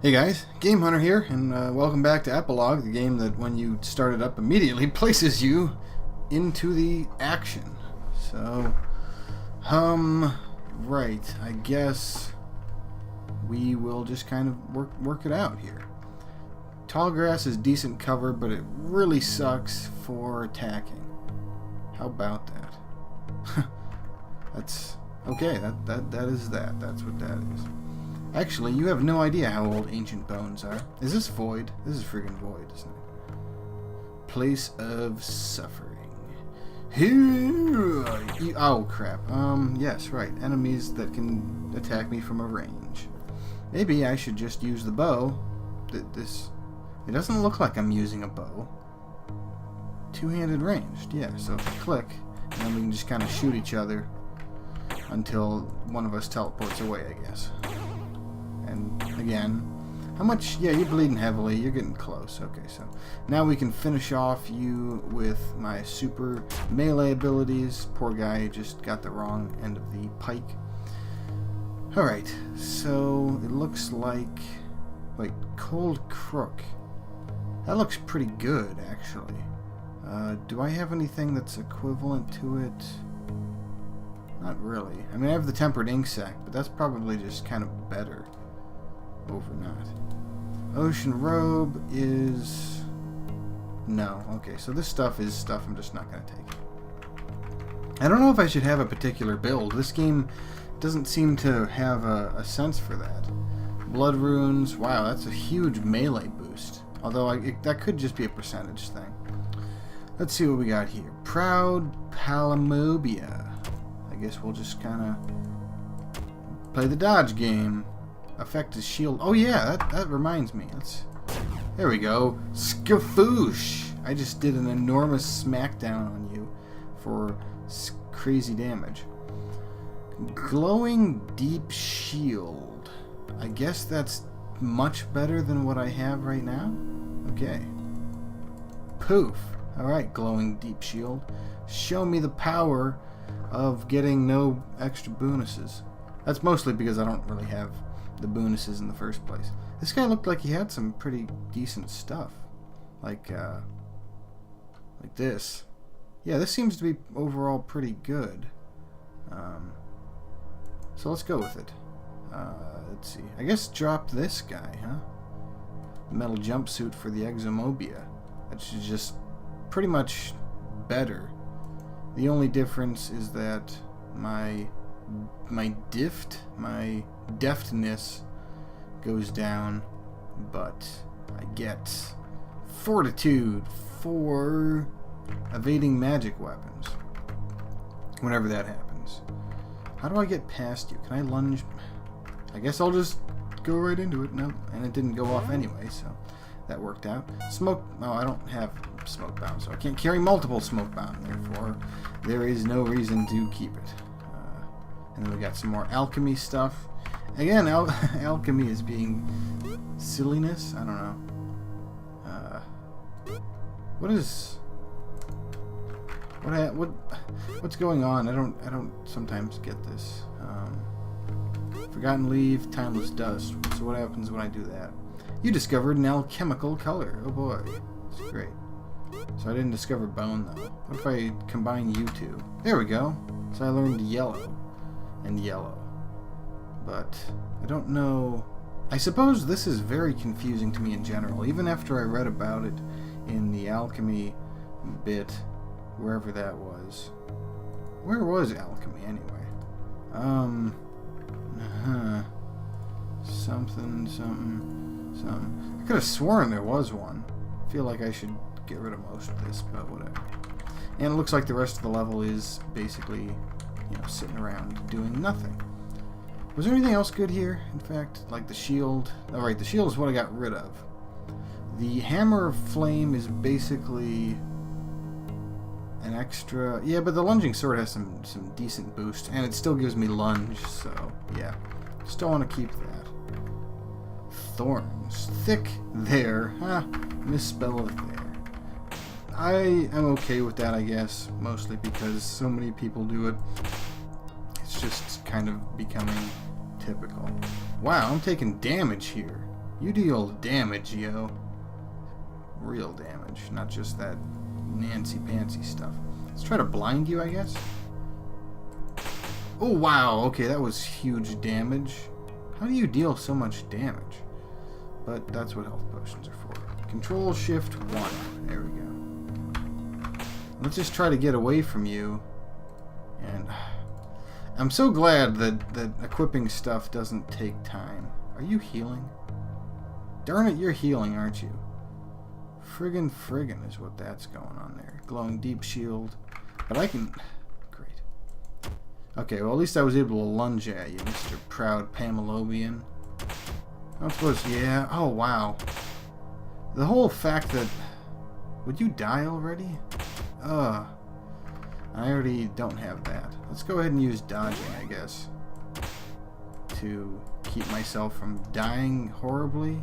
Hey guys, Game Hunter here, and welcome back to Epilogue, the game that when you start it up immediately places you into the action. So, right, I guess we will just kind of work it out here. Tall grass is decent cover, but it really sucks for attacking. How about that? That's okay. That is that. That's what that is. Actually, you have no idea how old ancient bones are. Is this void? This is friggin' void, isn't it? Place of suffering. Oh crap. Yes, right. Enemies that can attack me from a range. Maybe I should just use the bow. It doesn't look like I'm using a bow. Two-handed ranged, yeah. So if I click, and then we can just kind of shoot each other until one of us teleports away, I guess. And again, how much? Yeah, you're bleeding heavily. You're getting close. Okay, so now we can finish off you with my super melee abilities. Poor guy just got the wrong end of the pike. Alright, so it looks like... Wait, Cold Crook. That looks pretty good, actually. Do I have anything that's equivalent to it? Not really. I mean, I have the Tempered Ink Sac, but that's probably just kind of better. Over not. Ocean Robe is... No. Okay, so this stuff is stuff I'm just not going to take. I don't know if I should have a particular build. This game doesn't seem to have a sense for that. Blood Runes. Wow, that's a huge melee boost. Although that could just be a percentage thing. Let's see what we got here. Proud Palamobia. I guess we'll just kind of play the dodge game. Affect his shield. Oh yeah, that reminds me. There we go. Skafoosh! I just did an enormous smackdown on you for crazy damage. Glowing Deep Shield. I guess that's much better than what I have right now. Okay. Poof. Alright, Glowing Deep Shield. Show me the power of getting no extra bonuses. That's mostly because I don't really have the bonuses in the first place. This guy looked like he had some pretty decent stuff. Like this. Yeah, this seems to be overall pretty good. So let's go with it. Let's see. I guess drop this guy, huh? Metal jumpsuit for the Exomobia. That's just pretty much better. The only difference is that my deftness goes down, but I get fortitude for evading magic weapons whenever that happens. How do I get past you? Can I lunge? I guess I'll just go right into it. No, and it didn't go off anyway, so that worked out. Smoke. Oh, I don't have smoke bound, so I can't carry multiple smoke bound. Therefore, there is no reason to keep it. And then we got some more alchemy stuff. Again, alchemy is being silliness. I don't know. What's going on? I don't sometimes get this. Forgotten Leaf, Timeless Dust. So what happens when I do that? You discovered an alchemical color. Oh boy, it's great. So I didn't discover bone though. What if I combine you two? There we go. So I learned yellow and yellow. But I don't know. I suppose this is very confusing to me in general, even after I read about it in the alchemy bit, wherever that was. Where was alchemy anyway? Something. I could have sworn there was one. I feel like I should get rid of most of this, but whatever. And it looks like the rest of the level is basically, sitting around doing nothing. Was there anything else good here? In fact, like the shield. Oh, right, the shield is what I got rid of. The Hammer of Flame is basically an extra... Yeah, but the lunging sword has some decent boost, and it still gives me lunge, so yeah. Still want to keep that. Thorns. Thick there. Misspell it there. I am okay with that, I guess, mostly because so many people do it. It's just kind of becoming typical. Wow, I'm taking damage here. You deal damage, yo. Real damage, not just that Nancy-pantsy stuff. Let's try to blind you, I guess. Oh, wow. Okay, that was huge damage. How do you deal so much damage? But that's what health potions are for. Control Shift 1. There we go. Let's just try to get away from you. And I'm so glad that equipping stuff doesn't take time. Are you healing? Darn it, you're healing, aren't you? Friggin' is what that's going on there. Glowing deep shield. But I can... Great. Okay, well at least I was able to lunge at you, Mr. Proud Pamelobian. I'm supposed to... Yeah. Oh, wow. The whole fact that... Would you die already? I already don't have that. Let's go ahead and use dodging, I guess. To keep myself from dying horribly.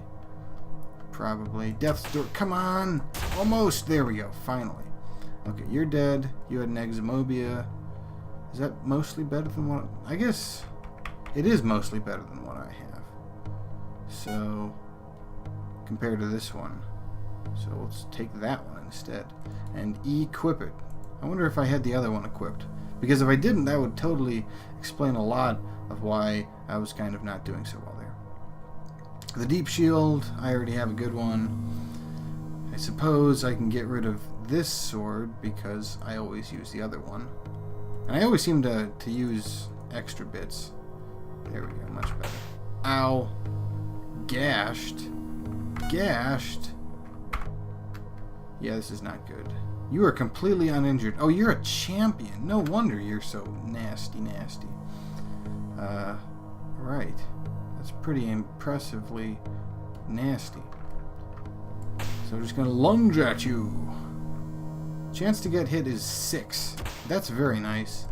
Probably. Death's door. Come on! Almost! There we go. Finally. Okay, you're dead. You had an Eximobia. Is that mostly better than what... I guess it is mostly better than what I have. So, compared to this one. So let's take that one instead. And equip it. I wonder if I had the other one equipped. Because if I didn't, that would totally explain a lot of why I was kind of not doing so well there. The deep shield, I already have a good one. I suppose I can get rid of this sword because I always use the other one. And I always seem to use extra bits. There we go, much better. Ow. Gashed. Gashed. Yeah, this is not good. You are completely uninjured. Oh, you're a champion. No wonder you're so nasty. Right. That's pretty impressively nasty. So I'm just going to lunge at you. Chance to get hit is 6. That's very nice.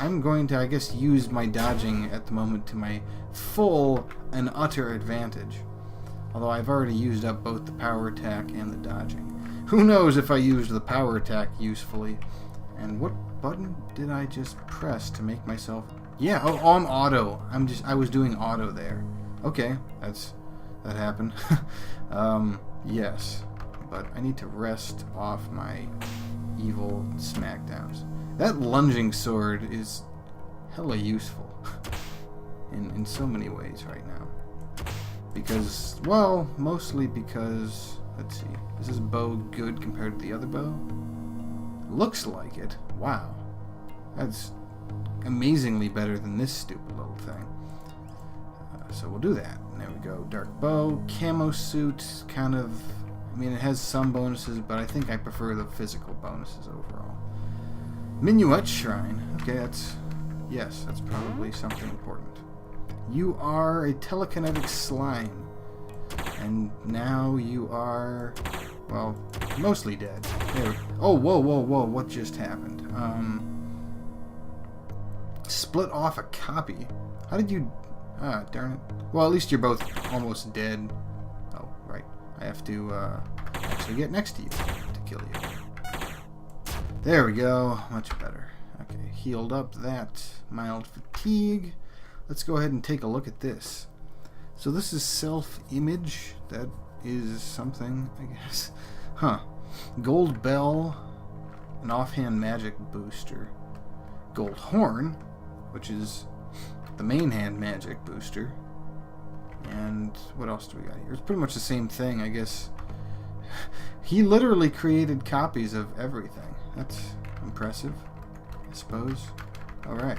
I'm going to, I guess, use my dodging at the moment to my full and utter advantage. Although I've already used up both the power attack and the dodging. Who knows if I used the power attack usefully. And what button did I just press to make myself... Yeah, oh, I'm auto. I was doing auto there. Okay, that happened. Yes. But I need to rest off my evil smackdowns. That lunging sword is hella useful. in so many ways right now. Because, well, mostly because... Let's see. Is this bow good compared to the other bow? Looks like it. Wow. That's amazingly better than this stupid little thing. So we'll do that. There we go. Dark bow. Camo suit. Kind of... I mean, it has some bonuses, but I think I prefer the physical bonuses overall. Minuet Shrine. Okay, that's... Yes, that's probably something important. You are a telekinetic slime. And now you are, well, mostly dead. There. Oh, whoa, what just happened? Split off a copy. How did you... Ah, darn it. Well, at least you're both almost dead. Oh, right. I have to actually get next to you to kill you. There we go. Much better. Okay, healed up that mild fatigue. Let's go ahead and take a look at this. So this is self-image. That is something, I guess. Huh. Gold bell. An offhand magic booster. Gold horn, which is the main hand magic booster. And what else do we got here? It's pretty much the same thing, I guess. He literally created copies of everything. That's impressive, I suppose. Alright.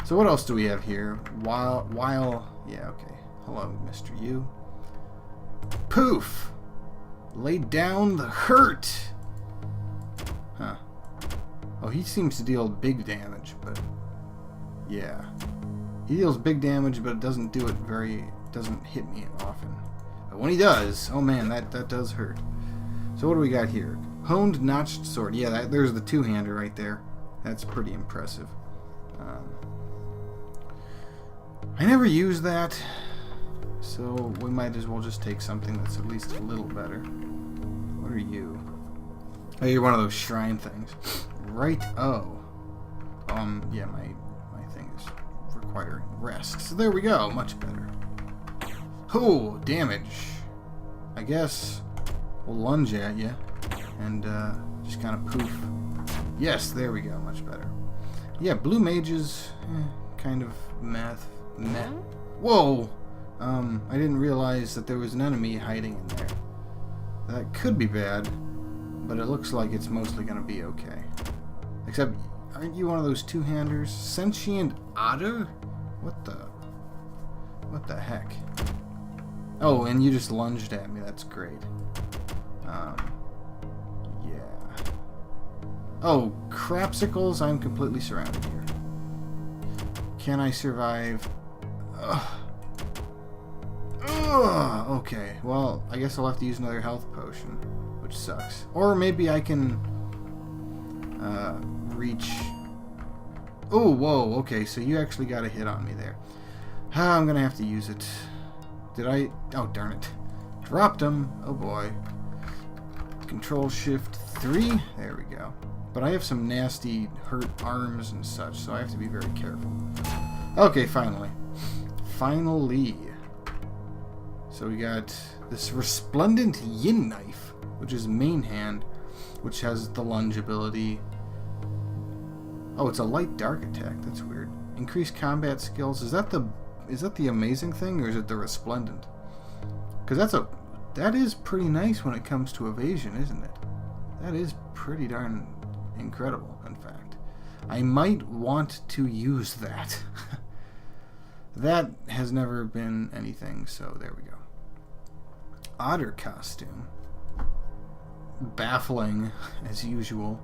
So what else do we have here? Yeah, okay. Hello, Mr. U. Poof! Lay down the hurt! Huh. Oh, he seems to deal big damage, but... Yeah. He deals big damage, but it doesn't do it very... doesn't hit me often. But when he does, oh man, that does hurt. So what do we got here? Honed notched sword. Yeah, there's the two-hander right there. That's pretty impressive. I never use that, so we might as well just take something that's at least a little better. What are you? Oh, you're one of those shrine things. Right, oh. Yeah, my thing is requiring rest. So there we go, much better. Oh, damage. I guess we'll lunge at you and just kind of poof. Yes, there we go. Much better. Yeah, blue mages, kind of meh. Whoa! I didn't realize that there was an enemy hiding in there. That could be bad, but it looks like it's mostly going to be okay. Except, aren't you one of those two-handers? Sentient otter? What the heck? Oh, and you just lunged at me. That's great. Yeah. Oh, crapsicles! I'm completely surrounded here. Can I survive? Ugh. Ugh. Okay, well, I guess I'll have to use another health potion, which sucks. Or maybe I can reach... Oh, whoa, okay, so you actually got a hit on me there. I'm gonna have to use it. Did I? Oh, darn it. Dropped him. Oh, boy. Control-Shift-3. There we go. But I have some nasty hurt arms and such, so I have to be very careful. Okay, finally. Finally. So we got this Resplendent Yin Knife, which is main hand, which has the lunge ability. Oh, it's a light dark attack. That's weird. Increased combat skills. Is that the amazing thing, or is it the resplendent? Because that is pretty nice when it comes to evasion, isn't it? That is pretty darn incredible, in fact. I might want to use that. That has never been anything, so there we go. Otter costume. Baffling, as usual.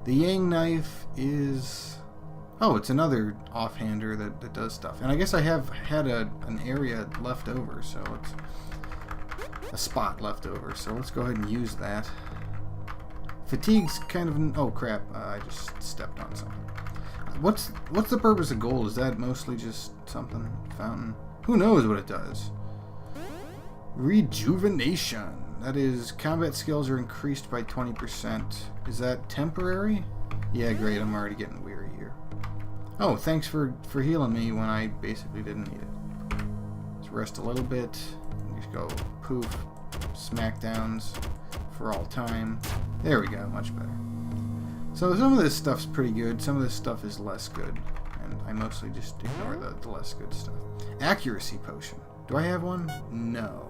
The Yang knife is... Oh, it's another offhander that does stuff. And I guess I have had an area left over, so it's a spot left over. So let's go ahead and use that. Fatigue's kind of... Oh, crap. I just stepped on something. What's the purpose of gold? Is that mostly just something? Fountain? Who knows what it does? Rejuvenation. That is, combat skills are increased by 20%. Is that temporary? Yeah, great. I'm already getting weary here. Oh, thanks for healing me when I basically didn't need it. Let's rest a little bit. Just go poof. Smackdowns for all time. There we go. Much better. So some of this stuff's pretty good. Some of this stuff is less good. And I mostly just ignore the less good stuff. Accuracy potion. Do I have one? No.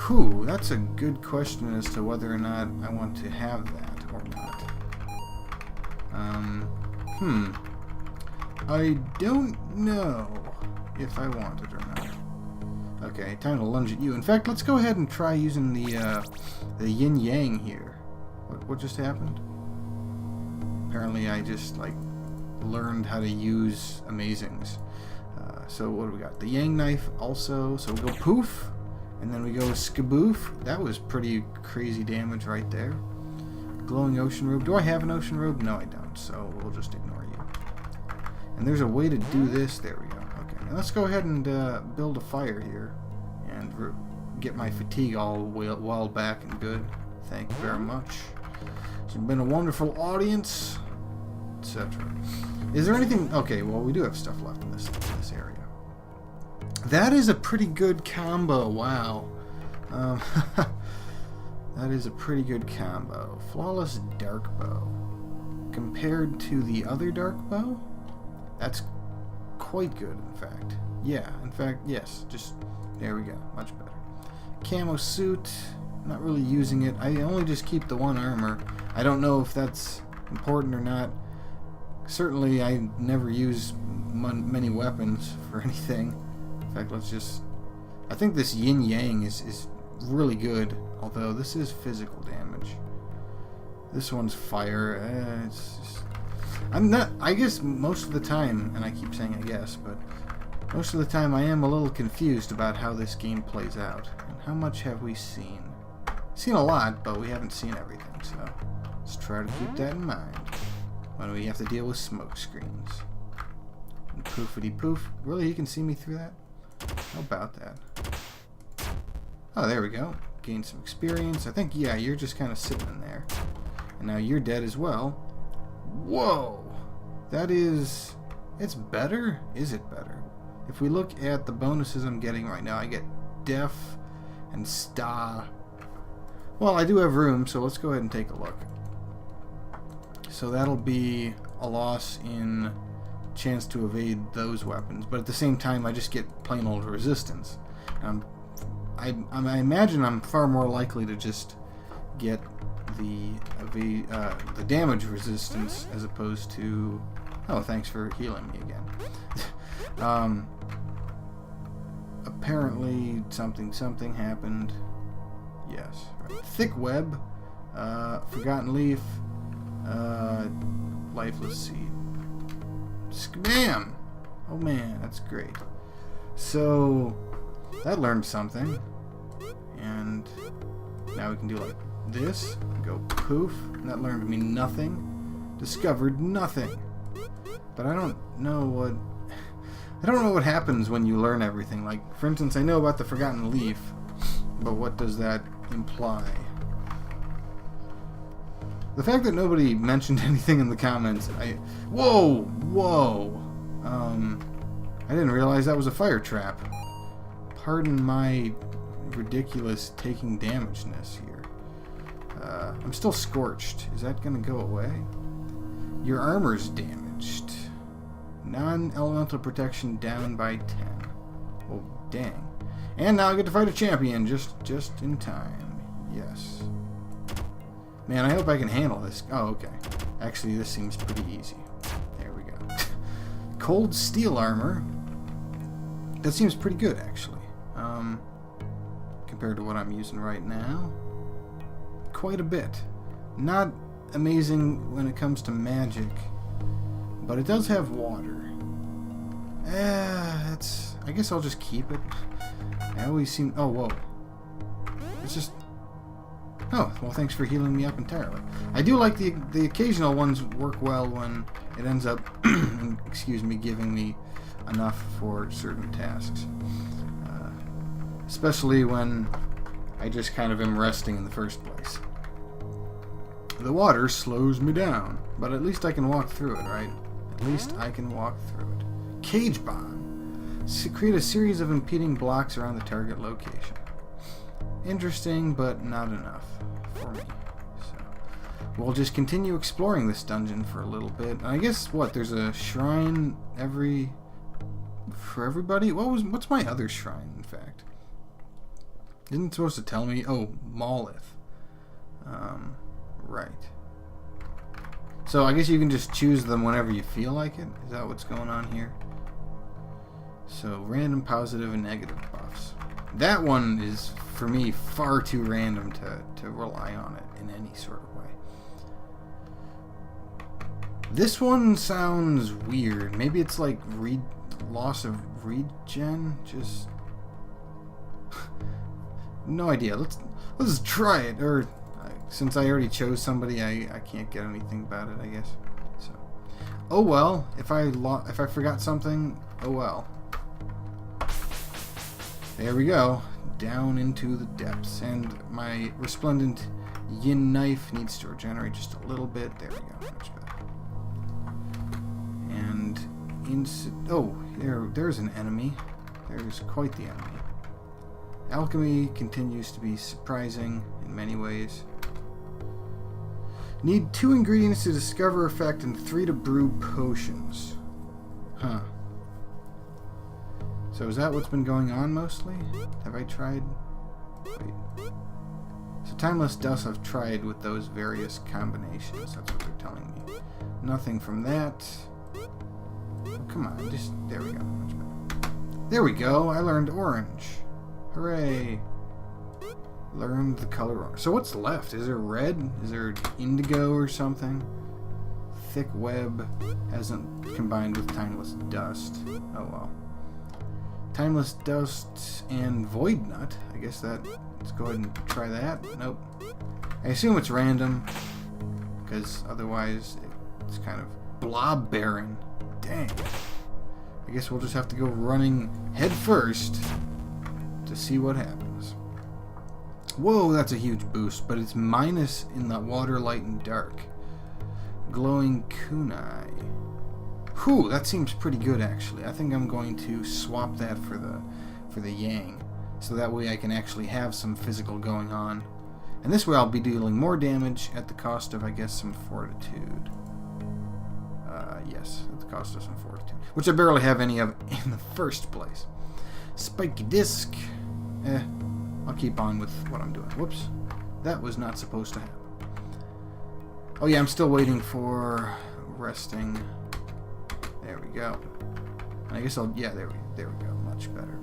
Whew, that's a good question as to whether or not I want to have that or not. I don't know if I want it or not. Okay, time to lunge at you. In fact, let's go ahead and try using the yin yang here. What just happened? Apparently I just, like, learned how to use amazings. So what do we got? The yang knife also. So we go poof. And then we go skaboof. That was pretty crazy damage right there. Glowing ocean robe. Do I have an ocean robe? No, I don't. So we'll just ignore you. And there's a way to do this. There we go. Okay. And let's go ahead and build a fire here. And get my fatigue all walled back and good. Thank you very much. It's been a wonderful audience. Etc. Is there anything... Okay, well, we do have stuff left in this area. That is a pretty good combo. Wow. That is a pretty good combo. Flawless dark bow. Compared to the other dark bow, that's quite good, in fact. Yeah, in fact, yes. Just, there we go. Much better. Camo suit. Not really using it. I only just keep the one armor. I don't know if that's important or not. Certainly, I never use many weapons for anything. In fact, let's just... I think this yin-yang is really good, although this is physical damage. This one's fire. It's just... I'm not... I guess most of the time, and I keep saying I guess, but most of the time I am a little confused about how this game plays out. And how much have we seen? Seen a lot, but we haven't seen everything, so let's try to keep that in mind when we have to deal with smoke screens. And poofity poof. Really, you can see me through that? How about that? Oh, there we go. Gain some experience. I think, yeah, you're just kind of sitting in there. And now you're dead as well. Whoa! That is... It's better? Is it better? if we look at the bonuses I'm getting right now, I get Def and Sta. Well, I do have room, so let's go ahead and take a look. So that'll be a loss in chance to evade those weapons, but at the same time I just get plain old resistance. I imagine I'm far more likely to just get the damage resistance as opposed to... Oh, thanks for healing me again. Apparently something happened. Yes. Right. Thick web, forgotten leaf, lifeless seed. Bam! Oh man, that's great. So that learned something, and now we can do like this. Go poof. And that learned me nothing. Discovered nothing. But I don't know what happens when you learn everything. Like, for instance, I know about the forgotten leaf, but what does that imply? The fact that nobody mentioned anything in the comments, whoa! I didn't realize that was a fire trap. Pardon my ridiculous taking damage-ness here. I'm still scorched. Is that gonna go away? Your armor's damaged. Non-elemental protection down by 10. Oh, dang. And now I get to fight a champion just in time. Yes. Man, I hope I can handle this. Oh, okay. Actually, this seems pretty easy. There we go. Cold steel armor. That seems pretty good, actually. Compared to what I'm using right now. Quite a bit. Not amazing when it comes to magic, but it does have water. I guess I'll just keep it. I always seem... Oh, whoa. It's just... Oh, well, thanks for healing me up entirely. I do like the occasional ones work well when it ends up, excuse me, giving me enough for certain tasks. Especially when I just kind of am resting in the first place. The water slows me down, but at least I can walk through it, right? At least I can walk through it. Cage bomb. Create a series of impeding blocks around the target location. Interesting, but not enough for me. So we'll just continue exploring this dungeon for a little bit. And I guess what? There's a shrine for everybody. What's my other shrine? In fact, isn't it supposed to tell me? Oh, Molith. Right. So I guess you can just choose them whenever you feel like it. Is that what's going on here? So random positive and negative buffs. That one is, for me, far too random to rely on it in any sort of way. This one sounds weird. Maybe it's like loss of regen? Just... no idea. Let's try it. Or, since I already chose somebody, I can't get anything about it, I guess. So, oh well. If I forgot something, oh well. There we go. Down into the depths. And my resplendent yin knife needs to regenerate just a little bit. There we go. Much better. And there's an enemy. There's quite the enemy. Alchemy continues to be surprising in many ways. Need 2 ingredients to discover effect and 3 to brew potions. Huh. So is that what's been going on mostly? Have I tried? Wait. So Timeless Dust I've tried with those various combinations. That's what they're telling me. Nothing from that. Oh, come on, there we go. Much better. There we go. I learned orange. Hooray. Learned the color orange. So what's left? Is there red? Is there indigo or something? Thick web hasn't combined with Timeless Dust. Oh well. Timeless Dust and Void Nut. I guess that... Let's go ahead and try that. Nope. I assume it's random, because otherwise it's kind of blob bearing. Dang. I guess we'll just have to go running head first to see what happens. Whoa, that's a huge boost, but it's minus in the water, light, and dark. Glowing kunai. Whew, that seems pretty good actually. I think I'm going to swap that for the yang, so that way I can actually have some physical going on. And this way I'll be dealing more damage at the cost of, I guess, some fortitude. Yes, at the cost of some fortitude, which I barely have any of in the first place. Spiky disc. I'll keep on with what I'm doing. Whoops. That was not supposed to happen. Oh yeah, I'm still waiting for resting. There we go. I guess yeah, there we go. Much better.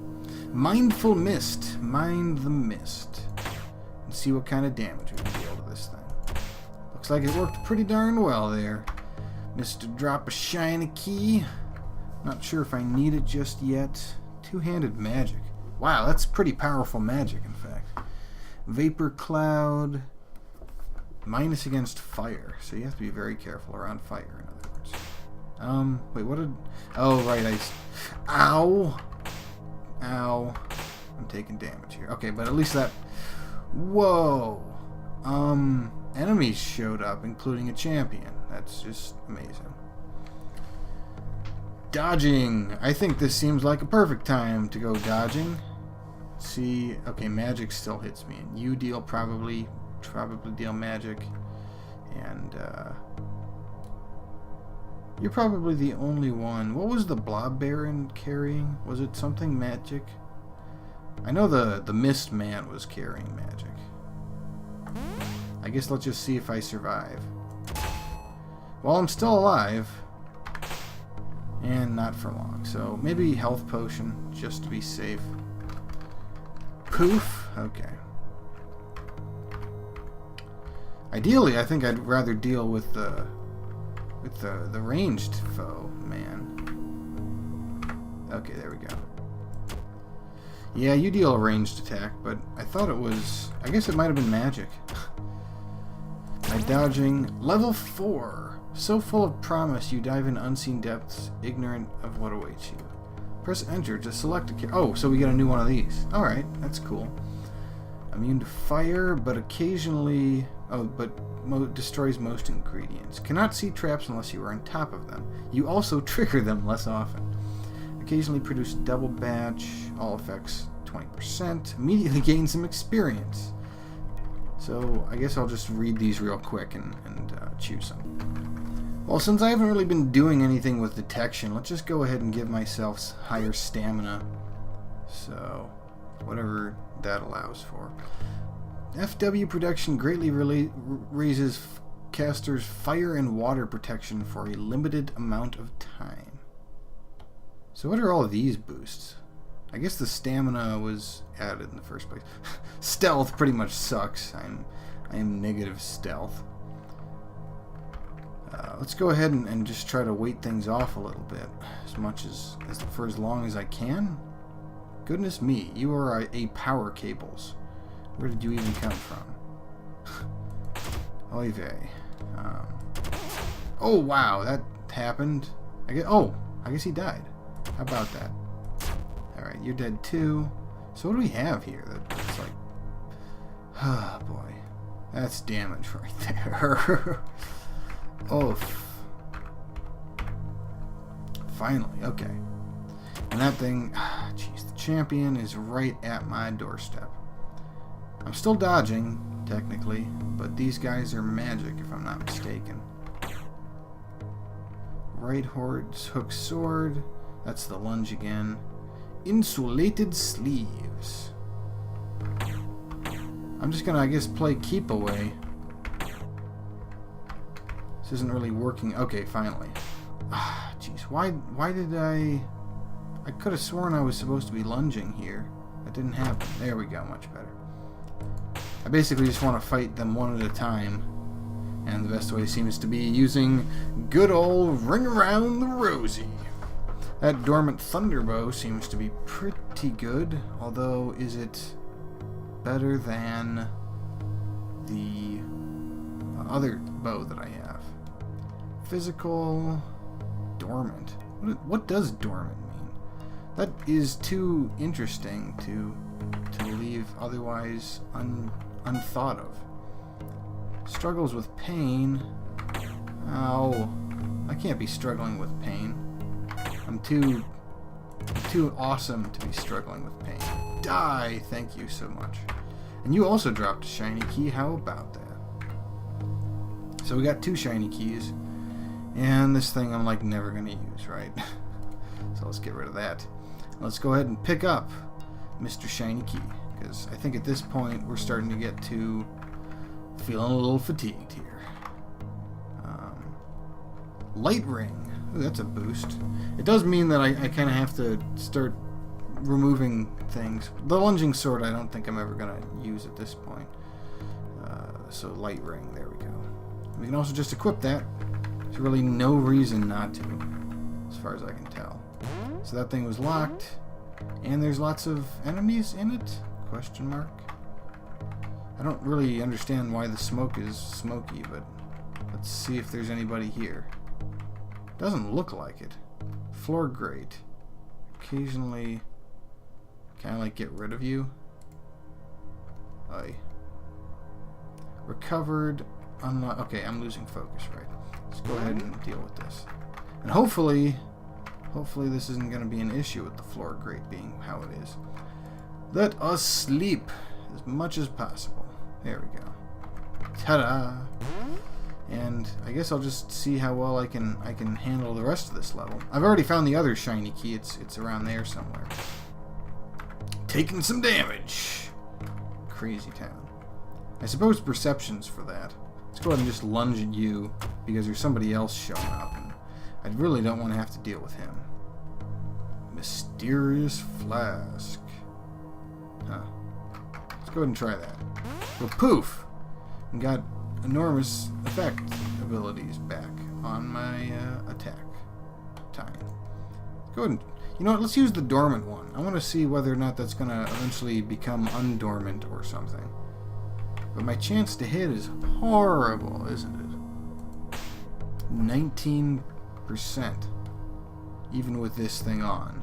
Mindful Mist. Mind the mist. And see what kind of damage we can deal to this thing. Looks like it worked pretty darn well there. Mr. Drop a shiny key. Not sure if I need it just yet. Two-handed magic. Wow, that's pretty powerful magic, in fact. Vapor Cloud. Minus against fire. So you have to be very careful around fire, in other words. Wait, what did... Oh, right, Ow! Ow. I'm taking damage here. Okay, but at least that... Whoa! Enemies showed up, including a champion. That's just amazing. Dodging. I think this seems like a perfect time to go dodging. See, okay, magic still hits me, and you deal probably deal magic, and you're probably the only one. What was the Blob Baron carrying? Was it something magic? I know the Mist Man was carrying magic. I guess let's just see if I survive. Well, I'm still alive. And not for long. So maybe health potion, just to be safe. Poof. Okay. Ideally, I think I'd rather deal with the ranged foe, man. Okay, there we go. Yeah, you deal a ranged attack, but I thought it was... I guess it might have been magic. By dodging level 4. So full of promise, you dive in unseen depths, ignorant of what awaits you. Press enter to select a... Oh, so we get a new one of these. Alright, that's cool. Immune to fire, but occasionally... Oh, but destroys most ingredients. Cannot see traps unless you are on top of them. You also trigger them less often. Occasionally produce double batch. All effects 20%. Immediately gain some experience. So I guess I'll just read these real quick and choose some. Well, since I haven't really been doing anything with detection, let's just go ahead and give myself higher stamina. So, whatever that allows for. FW protection greatly raises caster's fire and water protection for a limited amount of time. So what are all of these boosts? I guess the stamina was added in the first place. Stealth pretty much sucks. I am negative stealth. Let's go ahead and just try to wait things off a little bit, for as long as I can. Goodness me, you are a power cables. Where did you even come from? Oy vey. Oh wow, that happened. I guess he died. How about that? Alright, you're dead too. So what do we have here? That's like... Oh boy. That's damage right there. Oh. Finally, okay. And that thing... Jeez, the champion is right at my doorstep. I'm still dodging, technically, but these guys are magic, if I'm not mistaken. Right horde's hook sword. That's the lunge again. Insulated sleeves. I'm just gonna, I guess, play keep away. This isn't really working. Okay, finally. Ah, jeez. Why did I could have sworn I was supposed to be lunging here. That didn't happen. There we go, much better. I basically just want to fight them one at a time. And the best way seems to be using good old Ring Around the Rosie. That Dormant Thunderbow seems to be pretty good, although is it better than the other bow that I have? Physical Dormant. What does Dormant mean? That is too interesting to leave otherwise unthought of. Struggles with pain. Ow. I can't be struggling with pain. I'm too awesome to be struggling with pain. Die! Thank you so much. And you also dropped a shiny key. How about that? So we got 2 shiny keys. And this thing I'm like never going to use, right? So let's get rid of that. Let's go ahead and pick up Mr. Shiny Key. Because I think at this point we're starting to get to feeling a little fatigued here. Light Ring. Ooh, that's a boost. It does mean that I kind of have to start removing things. The lunging sword I don't think I'm ever going to use at this point. So Light Ring, there we go. We can also just equip that. There's really no reason not to, as far as I can tell. So that thing was locked. And there's lots of enemies in it? Question mark. I don't really understand why the smoke is smoky, but let's see if there's anybody here. Doesn't look like it. Floor grate. Occasionally, kind of like get rid of you. Aye. Recovered. Okay, I'm losing focus, right? Let's go ahead and deal with this. And hopefully this isn't going to be an issue with the floor grate being how it is. Let us sleep as much as possible. There we go. Ta-da! And I guess I'll just see how well I can handle the rest of this level. I've already found the other shiny key. It's around there somewhere. Taking some damage. Crazy town. I suppose perception's for that. Let's go ahead and just lunge at you because there's somebody else showing up, and I really don't want to have to deal with him. Mysterious flask. Huh. Let's go ahead and try that. Go poof! And got enormous effect abilities back on my attack time. Go ahead and, you know what, let's use the dormant one. I want to see whether or not that's going to eventually become undormant or something. But my chance to hit is horrible, isn't it? 19%. Even with this thing on.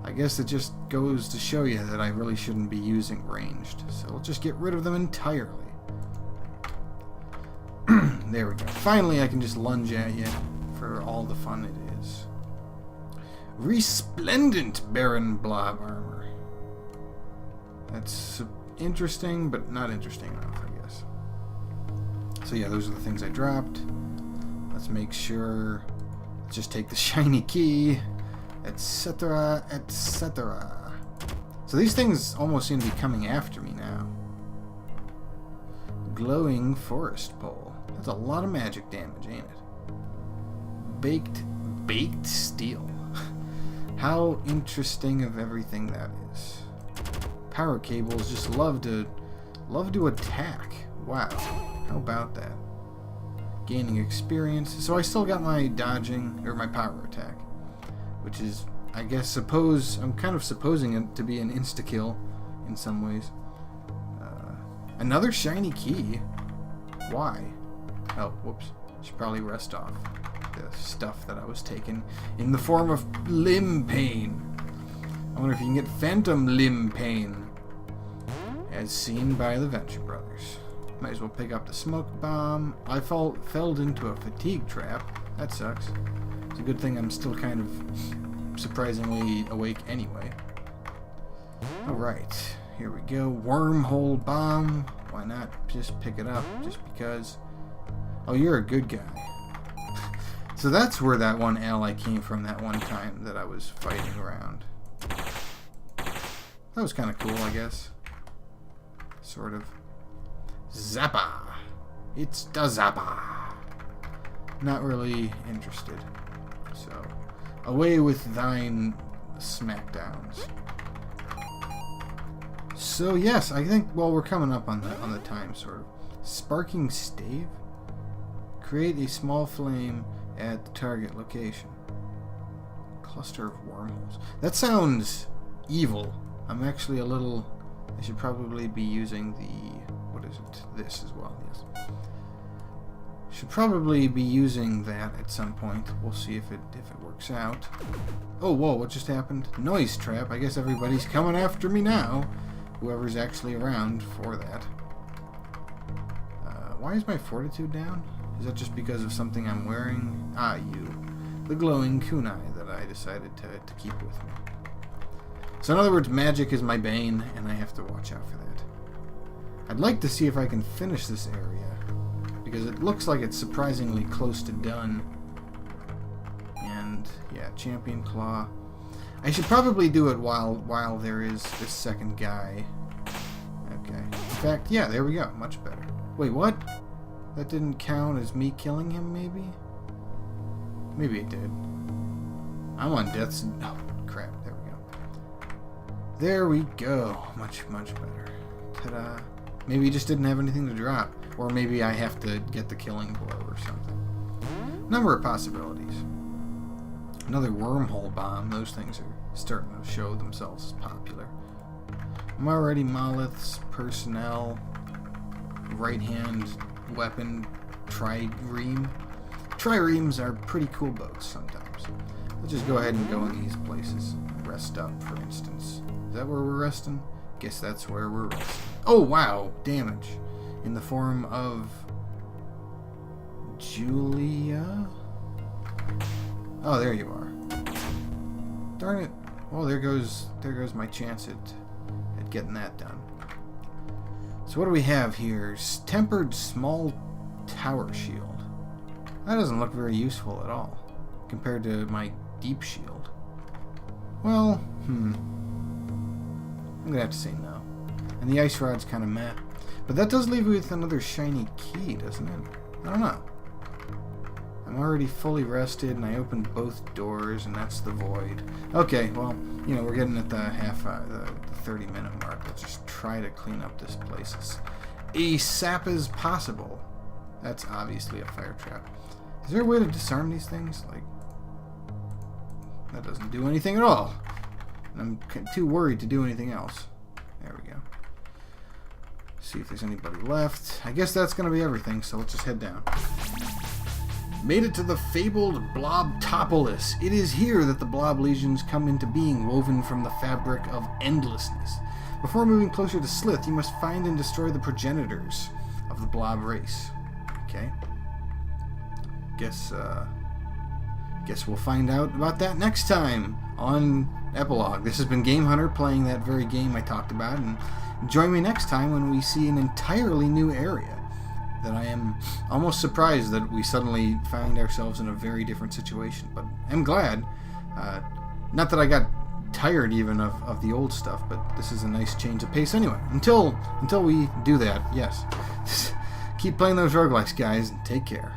I guess it just goes to show you that I really shouldn't be using ranged. So we'll just get rid of them entirely. There we go. Finally, I can just lunge at you for all the fun it is. Resplendent Baron Blob armor. That's interesting, but not interesting enough, I guess. So yeah, those are the things I dropped. Let's make sure. Let's just take the shiny key, etc., etc. So these things almost seem to be coming after me now. Glowing forest pole. That's a lot of magic damage, ain't it? Baked steel. How interesting of everything that is. Power cables just love to attack. Wow. How about that? Gaining experience. So I still got my dodging, or my power attack, which is, I guess, I'm kind of supposing it to be an insta-kill in some ways. Another shiny key. Why? Oh, whoops. Should probably rest off the stuff that I was taking in the form of limb pain. I wonder if you can get phantom limb pain, as seen by the Venture Brothers. Might as well pick up the smoke bomb. I fell into a fatigue trap. That sucks. It's a good thing I'm still kind of surprisingly awake anyway. Alright, here we go. Wormhole bomb. Why not just pick it up just because? Oh, you're a good guy. So that's where that one ally came from that one time that I was fighting around. That was kind of cool, I guess. Sort of. Zappa. It's the Zappa. Not really interested. So, away with thine smackdowns. So yes, I think, well, we're coming up on the time, sort of. Sparking stave. Create a small flame at the target location. Cluster of wormholes. That sounds evil. I'm actually a little. I should probably be using the. What is it? This as well. Yes. Should probably be using that at some point. We'll see if it works out. Oh, whoa! What just happened? Noise trap. I guess everybody's coming after me now. Whoever's actually around for that. Why is my fortitude down? Is that just because of something I'm wearing? Ah, you. The glowing kunai that I decided to keep with me. So in other words, magic is my bane, and I have to watch out for that. I'd like to see if I can finish this area, because it looks like it's surprisingly close to done. And, yeah, Champion Claw. I should probably do it while there is this second guy. Okay. In fact, yeah, there we go. Much better. Wait, what? That didn't count as me killing him, maybe? Maybe it did. I'm on death's... Oh, crap. There we go. There we go. Much better. Ta-da. Maybe he just didn't have anything to drop. Or maybe I have to get the killing blow or something. Number of possibilities. Another wormhole bomb. Those things are starting to show themselves as popular. I'm already Molith's personnel. Right-hand weapon trireme. Triremes are pretty cool boats sometimes. Let's just go ahead and go in these places. Rest up, for instance. Is that where we're resting? Guess that's where we're resting. Oh, wow! Damage. In the form of... Julia? Oh, there you are. Darn it. Well, there goes my chance at getting that done. So what do we have here? Tempered small tower shield. That doesn't look very useful at all, compared to my deep shield. Well, I'm gonna have to say no. And the ice rod's kind of meh. But that does leave me with another shiny key, doesn't it? I don't know. I'm already fully rested, and I opened both doors, and that's the void. Okay, well, you know, we're getting at the the 30-minute mark. Let's just try to clean up this place as ASAP as possible. That's obviously a fire trap. Is there a way to disarm these things? Like, that doesn't do anything at all. And I'm too worried to do anything else. There we go. See if there's anybody left. I guess that's going to be everything, so let's just head down. Made it to the fabled Blobtopolis. It is here that the Blob Legions come into being, woven from the fabric of endlessness. Before moving closer to Slith, you must find and destroy the progenitors of the Blob race. Okay. Guess we'll find out about that next time on Epilogue. This has been Game Hunter playing that very game I talked about, and join me next time when we see an entirely new area that I am almost surprised that we suddenly find ourselves in a very different situation. But I'm glad. Not that I got tired even of the old stuff, but this is a nice change of pace anyway. Until we do that, yes. Keep playing those roguelikes, guys, and take care.